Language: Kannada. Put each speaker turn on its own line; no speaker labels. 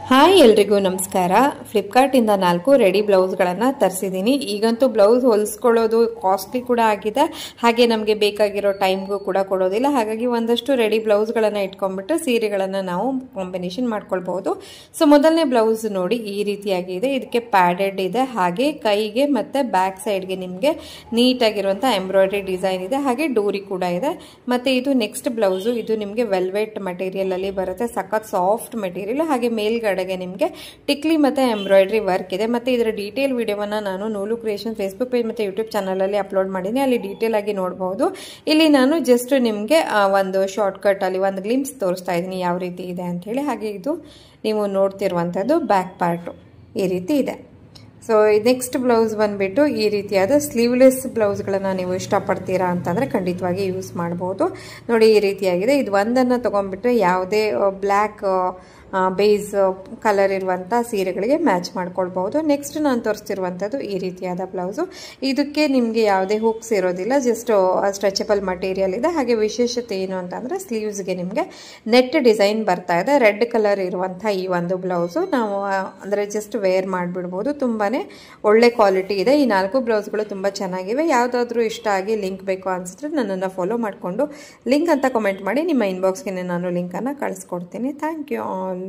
ಹಾಯ್ ಎಲ್ರಿಗೂ ನಮಸ್ಕಾರ. ಫ್ಲಿಪ್ಕಾರ್ಟಿಂದ 4 ರೆಡಿ ಬ್ಲೌಸ್ಗಳನ್ನು ತರಿಸಿದ್ದೀನಿ. ಈಗಂತೂ ಬ್ಲೌಸ್ ಹೊಲಿಸ್ಕೊಳ್ಳೋದು ಕಾಸ್ಟ್ಲಿ ಕೂಡ ಆಗಿದೆ, ಹಾಗೆ ನಮಗೆ ಬೇಕಾಗಿರೋ ಟೈಮ್ಗೂ ಕೂಡ ಕೊಡೋದಿಲ್ಲ. ಹಾಗಾಗಿ ಒಂದಷ್ಟು ರೆಡಿ ಬ್ಲೌಸ್ಗಳನ್ನು ಇಟ್ಕೊಂಡ್ಬಿಟ್ಟು ಸೀರೆಗಳನ್ನು ನಾವು ಕಾಂಬಿನೇಷನ್ ಮಾಡ್ಕೊಳ್ಬಹುದು. ಸೊ ಮೊದಲನೇ ಬ್ಲೌಸ್ ನೋಡಿ ಈ ರೀತಿಯಾಗಿದೆ. ಇದಕ್ಕೆ ಪ್ಯಾಡೆಡ್ ಇದೆ, ಹಾಗೆ ಕೈಗೆ ಮತ್ತು ಬ್ಯಾಕ್ ಸೈಡ್ಗೆ ನಿಮಗೆ ನೀಟಾಗಿರುವಂಥ ಎಂಬ್ರಾಯ್ಡ್ರಿ ಡಿಸೈನ್ ಇದೆ, ಹಾಗೆ ಡೋರಿ ಕೂಡ ಇದೆ. ಮತ್ತು ಇದು ನೆಕ್ಸ್ಟ್ ಬ್ಲೌಸು. ಇದು ನಿಮಗೆ ವೆಲ್ವೆಟ್ ಮಟೀರಿಯಲಲ್ಲಿ ಬರುತ್ತೆ, ಸಖತ್ ಸಾಫ್ಟ್ ಮೆಟೀರಿಯಲ್. ಹಾಗೆ ಮೇಲ್ಗಡೆ ನಿಮಗೆ ಟಿಕ್ಲಿ ಮತ್ತೆ ಎಂಬ್ರಾಯ್ಡ್ರಿ ವರ್ಕ್ ಇದೆ. ಮತ್ತೆ ಇದರ ಡೀಟೇಲ್ ವಿಡಿಯೋವನ್ನ ನಾನು ನೂಲು ಕ್ರಿಯೇಷನ್ ಫೇಸ್ಬುಕ್ ಪೇಜ್ ಮತ್ತೆ ಯೂಟ್ಯೂಬ್ ಚಾನಲ್ ಅಲ್ಲಿ ಅಪ್ಲೋಡ್ ಮಾಡಿದ್ದೀನಿ, ಅಲ್ಲಿ ಡೀಟೇಲ್ ಆಗಿ ನೋಡಬಹುದು. ಇಲ್ಲಿ ನಾನು ಜಸ್ಟ್ ನಿಮಗೆ ಒಂದು ಶಾರ್ಟ್ ಕಟ್ ಅಲ್ಲಿ ಒಂದು ಗ್ಲಿಮ್ಸ್ ತೋರಿಸ್ತಾ ಇದ್ದೀನಿ ಯಾವ ರೀತಿ ಇದೆ ಅಂತ ಹೇಳಿ. ಹಾಗೆ ಇದು ನೀವು ನೋಡ್ತಿರುವಂತದ್ದು ಬ್ಯಾಕ್ ಪಾರ್ಟ್ ಈ ರೀತಿ ಇದೆ. ಸೊ ನೆಕ್ಸ್ಟ್ ಬ್ಲೌಸ್ ಬಂದ್ಬಿಟ್ಟು ಈ ರೀತಿಯಾದ ಸ್ಲೀವ್ಲೆಸ್ ಬ್ಲೌಸ್ಗಳನ್ನು ನೀವು ಇಷ್ಟಪಡ್ತೀರಾ ಅಂತಂದರೆ ಖಂಡಿತವಾಗಿ ಯೂಸ್ ಮಾಡ್ಬೋದು. ನೋಡಿ ಈ ರೀತಿಯಾಗಿದೆ. ಇದು ಒಂದನ್ನು ತೊಗೊಂಡ್ಬಿಟ್ರೆ ಯಾವುದೇ ಬ್ಲ್ಯಾಕ್ ಬೇಸ್ ಕಲರ್ ಇರುವಂಥ ಸೀರೆಗಳಿಗೆ ಮ್ಯಾಚ್ ಮಾಡ್ಕೊಳ್ಬಹುದು. ನೆಕ್ಸ್ಟ್ ನಾನು ತೋರಿಸ್ತಿರುವಂಥದ್ದು ಈ ರೀತಿಯಾದ ಬ್ಲೌಸು. ಇದಕ್ಕೆ ನಿಮಗೆ ಯಾವುದೇ ಹುಕ್ಸ್ ಇರೋದಿಲ್ಲ, ಜಸ್ಟ್ ಸ್ಟ್ರೆಚಬಲ್ ಮಟೀರಿಯಲ್ ಇದೆ. ಹಾಗೆ ವಿಶೇಷತೆ ಏನು ಅಂತಂದರೆ ಸ್ಲೀವ್ಸ್ಗೆ ನಿಮಗೆ ನೆಟ್ ಡಿಸೈನ್ ಬರ್ತಾ ಇದೆ. ರೆಡ್ ಕಲರ್ ಇರುವಂಥ ಈ ಒಂದು ಬ್ಲೌಸು ನಾವು ಅಂದರೆ ಜಸ್ಟ್ ವೇರ್ ಮಾಡಿಬಿಡ್ಬೋದು. ತುಂಬಾ ಒಳ್ಳೆ ಕ್ವಾಲಿಟಿ ಇದೆ. ಈ 4 ಬ್ಲೌಸ್ಗಳು ತುಂಬ ಚೆನ್ನಾಗಿವೆ. ಯಾವುದಾದ್ರೂ ಇಷ್ಟ ಆಗಿ ಲಿಂಕ್ ಬೇಕು ಅನಿಸಿದ್ರೆ ನನ್ನನ್ನು ಫಾಲೋ ಮಾಡಿಕೊಂಡು ಲಿಂಕ್ ಅಂತ ಕಮೆಂಟ್ ಮಾಡಿ, ನಿಮ್ಮ ಇನ್ಬಾಕ್ಸ್ಗೆ ನಾನು ಲಿಂಕನ್ನು ಕಳಿಸ್ಕೊಡ್ತೀನಿ. Thank you all.